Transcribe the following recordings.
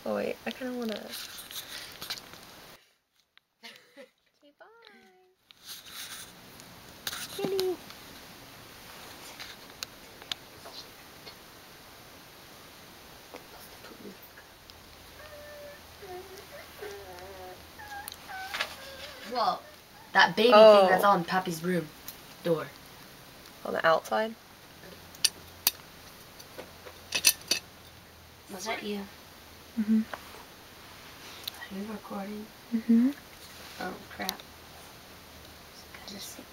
Oh wait, I kind of want to... Say bye. Kitty. Well, that baby thing that's on Pappy's room door. On the outside? Was that you? Mm-hmm. Are you recording? Mm-hmm. Oh, crap. It's kind of sick.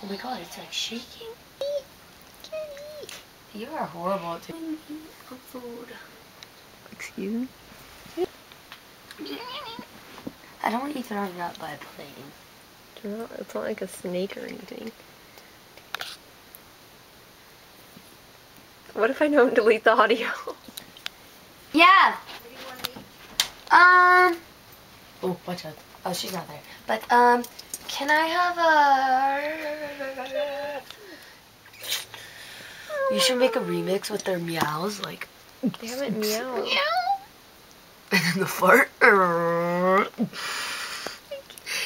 Oh my god, it's like shaking. Kitty! You are horrible at doing food. Excuse me? I don't want you throwing it up by playing. It's not like a snake or anything. What if I don't delete the audio? Yeah! Oh, watch out. Oh, she's not there. But, can I have a... You should make a remix with their meows, like... They haven't meowed. Meow! And then the fart.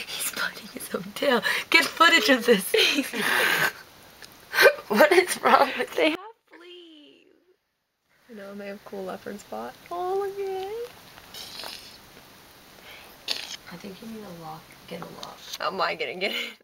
He's biting his own tail. Get footage of this. What is wrong with They have fleas. You know, they have cool leopard spot. Oh, look at it. I think you need a lock. Get a lock. How am I gonna get it?